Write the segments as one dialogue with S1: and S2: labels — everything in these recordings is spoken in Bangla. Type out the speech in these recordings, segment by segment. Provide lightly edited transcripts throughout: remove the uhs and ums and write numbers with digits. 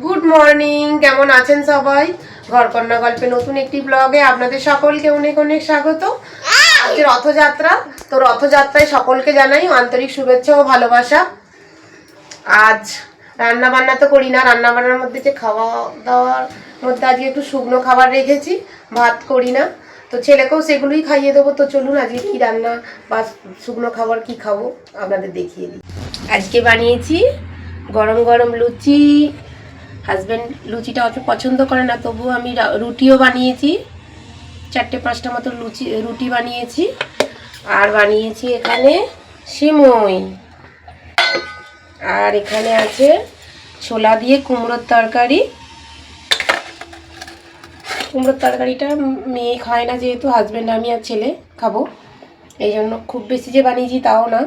S1: গুড মর্নিং, কেমন আছেন সবাই? ঘরকন্যা গল্পে নতুন একটি ব্লগে আপনাদের সকলকে অনেক অনেক স্বাগত। আজকে রথযাত্রা, তো রথযাত্রায় সকলকে জানাই আন্তরিক শুভেচ্ছা ও ভালোবাসা। আজ রান্না বান্না তো করি না, রান্না বান্নার মধ্যে যে খাওয়া দাওয়ার মধ্যে আজকে একটু শুকনো খাবার রেখেছি, ভাত করি না। তো ছেলেকেও সেগুলোই খাইয়ে দেবো। তো চলুন আজকে কি রান্না বা শুকনো খাবার কি খাবো আপনাদের দেখিয়ে দিই। আজকে বানিয়েছি গরম গরম লুচি। হাজব্যান্ড লুচিটা অত পছন্দ করে না, তবুও আমি রুটিও বানিয়েছি, 4-5টা মতো রুটি বানিয়েছি। আর বানিয়েছি এখানে সিমই, আর এখানে আছে ছোলা দিয়ে কুমড়োর তরকারি। কুমড়োর তরকারিটা মেয়ে খায় না, যেহেতু হাজব্যান্ড আমি আর ছেলে খাবো, এই জন্য খুব বেশি যে বানিয়েছি তাও না।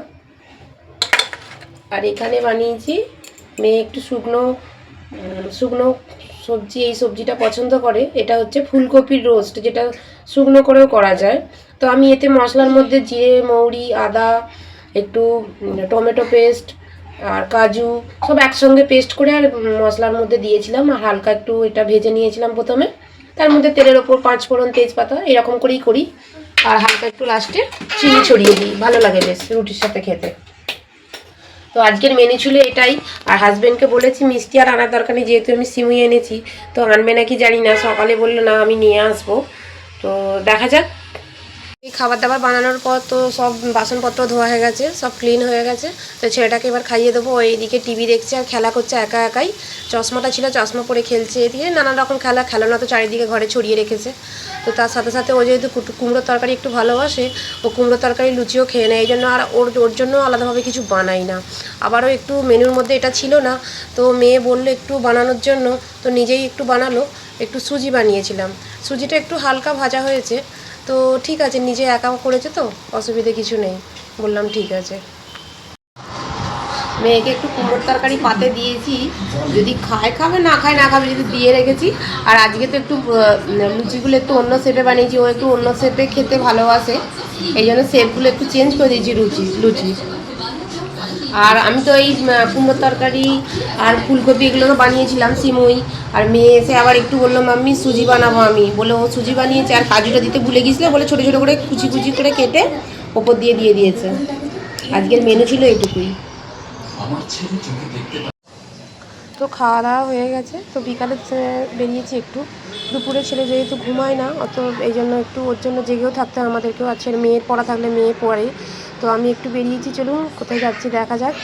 S1: আর এখানে বানিয়েছি, মেয়ে একটু শুকনো সবজি, এই সবজিটা পছন্দ করে। এটা হচ্ছে ফুলকপির রোস্ট, যেটা শুকনো করেও করা যায়। তো আমি এতে মশলার মধ্যে জিরে, মৌরি, আদা, একটু টমেটো পেস্ট আর কাজু সব একসঙ্গে পেস্ট করে আর মশলার মধ্যে দিয়েছিলাম। আর হালকা একটু এটা ভেজে নিয়েছিলাম প্রথমে, তার মধ্যে তেলের ওপর 5 ফোড়ন, তেজপাতা এরকম করেই করি। আর হালকা একটু লাস্টে চিনি ছড়িয়ে দিই, ভালো লাগে বেশ রুটির সাথে খেতে। তো আজকের মেনু ছিল এটাই। আর হাজব্যান্ডকে বলেছি মিষ্টি আর আনার দরকার নেই, যেহেতু আমি সিমুই এনেছি। তো আনবে নাকি জানি না, সকালে বললো না আমি নিয়ে আসবো। তো দেখা যাক। এই খাবার দাবার বানানোর পর তো সব বাসনপত্র ধোয়া হয়ে গেছে, সব ক্লিন হয়ে গেছে। তো ছেলেটাকে এবার খাইয়ে দেবো। ও এইদিকে টিভি দেখছে আর খেলা করছে একা একাই। চশমাটা ছিল, চশমা পরে খেলছে, এদিকে নানান রকম খেলনা তো চারিদিকে ঘরে ছড়িয়ে রেখেছে। তো তার সাথে সাথে ও যেহেতু কুমড়োর তরকারি একটু ভালোবাসে, ও কুমড়োর তরকারি লুচিও খেয়ে নেয়, এই জন্য আর ওর জন্য আলাদাভাবে কিছু বানাই না। আবারও একটু মেনুর মধ্যে এটা ছিল না, তো মেয়ে বললো একটু বানানোর জন্য, তো নিজেই একটু বানালো। একটু সুজি বানিয়েছিলাম, সুজিটা একটু হালকা ভাজা হয়েছে। তো ঠিক আছে, নিজে একাও করেছে তো অসুবিধে কিছু নেই, বললাম ঠিক আছে। মেয়েকে একটু কুমড়োর তরকারি পাতে দিয়েছি, যদি খাবে, না খায় না খাবে, যদি দিয়ে রেখেছি। আর আজকে তো একটু লুচিগুলো একটু অন্য শেপে বানিয়েছি, ও একটু অন্য শেপে খেতে ভালোবাসে, এই জন্য শেপগুলো একটু চেঞ্জ করে দিয়েছি লুচি। আর আমি তো এই কুমড়োর তরকারি আর ফুলকপি এগুলো তো বানিয়েছিলাম সিমুই। আর মেয়ে এসে আবার একটু বললো মাম্মি সুজি বানাবো, আমি বলে ও সুজি বানিয়েছে। আর কাজুটা দিতে ভুলে গিয়েছিল বলে ছোটো ছোটো করে কুচি কুচি করে কেটে ওপর দিয়ে দিয়েছে। আজকের মেনু ছিল এইটুকুই। তো খাওয়া দাওয়া হয়ে গেছে, তো বিকালে বেরিয়েছি একটু। দুপুরে ছেলে যেহেতু ঘুমায় না অত, এই জন্য একটু ওর জন্য জেগেও থাকতে হয় আমাদেরকেও। আর ছেলে মেয়ের পড়া থাকলে মেয়ে পড়ে। তো আমি একটু বেরিয়েছি, চলুন কোথায় যাচ্ছি দেখা যাক।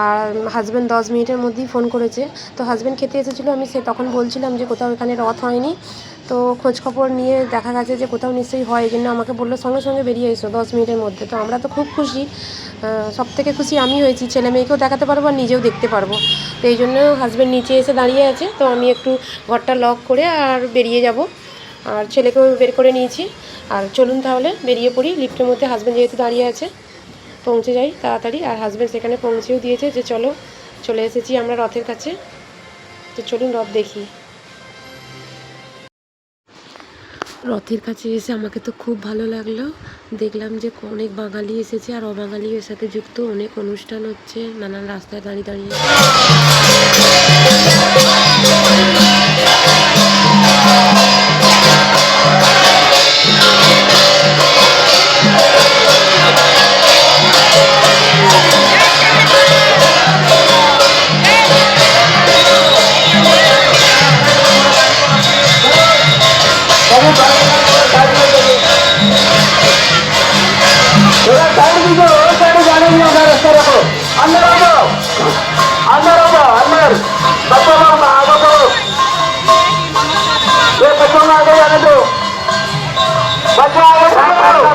S1: আর হাজব্যান্ড 10 মিনিটের মধ্যেই ফোন করেছে। তো হাজব্যান্ড খেতে এসেছিলো, আমি তখন বলছিলাম যে কোথাও এখানে রথ হয়নি। তো খোঁজখবর নিয়ে দেখা গেছে যে কোথাও নিশ্চয়ই হয়, এই জন্য আমাকে বললো সঙ্গে সঙ্গে বেরিয়ে এসো 10 মিনিটের মধ্যে। তো আমরা তো খুব খুশি, সব থেকে খুশি আমি হয়েছি, ছেলে মেয়েকেও দেখাতে পারবো আর নিজেও দেখতে পারবো। তো এই জন্য হাজব্যান্ড নিচে এসে দাঁড়িয়ে আছে। তো আমি একটু ঘরটা লক করে আর বেরিয়ে যাব। আর ছেলেকেও বের করে নিয়েছি। আর চলুন তাহলে বেরিয়ে পড়ি। লিফটের মধ্যে হাজব্যান্ড যেহেতু দাঁড়িয়ে আছে, পৌঁছে যাই তাড়াতাড়ি। আর হাজব্যান্ড সেখানে পৌঁছেও দিয়েছে যে চলো, চলে এসেছি আমরা রথের কাছে। তো চলুন রথ দেখি। রথের কাছে এসে আমাকে তো খুব ভালো লাগলো। দেখলাম যে অনেক বাঙালি এসেছে আর অবাঙালি এর সাথে যুক্ত, অনেক অনুষ্ঠান হচ্ছে নানান রাস্তায় দাঁড়িয়ে দাঁড়িয়ে।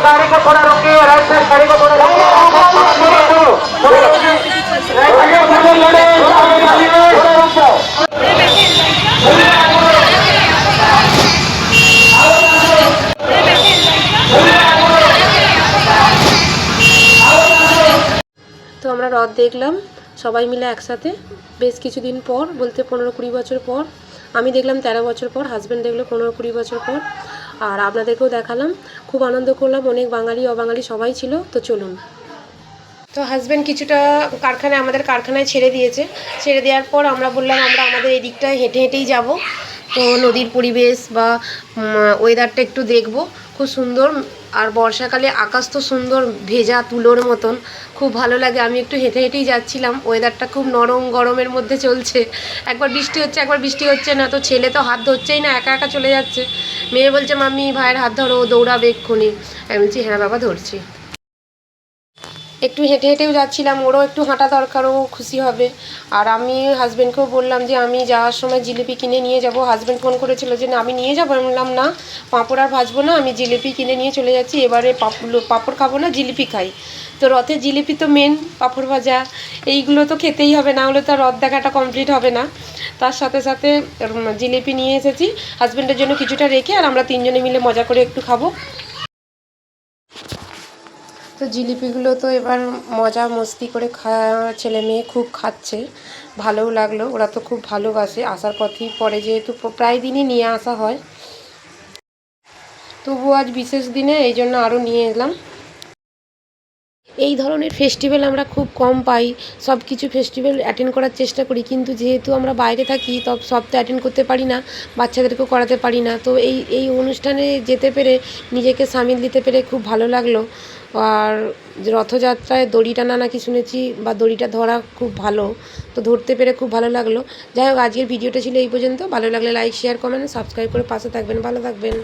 S1: गाड़ी को थोड़ा रोकिए, राइट साइड गाड़ी को थोड़ा रोकिए। তো আমরা রথ দেখলাম সবাই মিলে একসাথে, বেশ কিছুদিন পর, বলতে 15-20 বছর পর। আমি দেখলাম 13 বছর পর, হাজব্যান্ড দেখলো 15-20 বছর পর। আর আপনাদেরকেও দেখালাম। খুব আনন্দ করলাম, অনেক বাঙালি অবাঙালি সবাই ছিল। তো চলুন। তো হাজব্যান্ড কিছুটা আমাদের কারখানায় ছেড়ে দিয়েছে। ছেড়ে দেওয়ার পর আমরা বললাম আমরা আমাদের এই দিকটায় হেঁটে হেঁটেই যাব। তো নদীর পরিবেশ বা ওয়েদারটা একটু দেখব, খুব সুন্দর। আর বর্ষাকালে আকাশ তো সুন্দর ভেজা তুলোর মতন, খুব ভালো লাগে। আমি একটু হেঁটে হেঁটেই যাচ্ছিলাম, ওয়েদারটা খুব নরম গরমের মধ্যে চলছে। একবার বৃষ্টি হচ্ছে, একবার বৃষ্টি হচ্ছে না। তো ছেলে তো হাত ধরছেই না, একা একা চলে যাচ্ছে। মেয়ে বলছে মাম্মি ভাইয়ের হাত ধরো, দৌড়াবে এক্ষুনি। আমি বলছি হ্যাঁ বাবা ধরছি। একটু হেঁটে হেঁটেও যাচ্ছিলাম, ওরও একটু হাঁটা দরকার, ও খুশি হবে। আর আমি হাজব্যান্ডকেও বললাম যে আমি যাওয়ার সময় জিলিপি কিনে নিয়ে যাব। হাজব্যান্ড ফোন করেছিল যে না আমি নিয়ে যাবো। আমি বললাম না, পাঁপড় আর ভাজবো না, আমি জিলিপি কিনে নিয়ে চলে যাচ্ছি। এবারে পাঁপড় খাবো না, জিলিপি খাই। তো রথের জিলিপি তো মেন, পাঁপড় ভাজা এইগুলো তো খেতেই হবে, না হলে তো রথ দেখাটা কমপ্লিট হবে না। তার সাথে সাথে জিলিপি নিয়ে এসেছি হাজব্যান্ডের জন্য কিছুটা রেখে, আর আমরা তিনজনে মিলে মজা করে একটু খাবো। তো জিলিপিগুলো তো এবার মজা মস্তি করে ছেলে মেয়ে খুব খাচ্ছে, ভালোও লাগলো। ওরা তো খুব ভালোবাসে, আসার পথেই পরে যেহেতু প্রায় দিনই নিয়ে আসা হয়, তবু আজ বিশেষ দিনে এই জন্য আরও নিয়ে এলাম। এই ধরনের ফেস্টিভ্যাল আমরা খুব কম পাই। সব কিছু ফেস্টিভ্যাল অ্যাটেন্ড করার চেষ্টা করি, কিন্তু যেহেতু আমরা বাইরে থাকি সব তো অ্যাটেন্ড করতে পারি না, বাচ্চাদেরকেও করাতে পারি না। তো এই অনুষ্ঠানে যেতে পেরে, নিজেকে সামিল দিতে পেরে খুব ভালো লাগলো। আর রথযাত্রায় দড়ি টানা নাকি শুনেছি, বা দড়িটা ধরা খুব ভালো, তো ধরতে পেরে খুব ভালো লাগলো। যাই হোক, আজকের ভিডিওটা ছিল এই পর্যন্ত। ভালো লাগলে লাইক শেয়ার কমেন্ট সাবস্ক্রাইব করে পাশে থাকবেন। ভালো থাকবেন।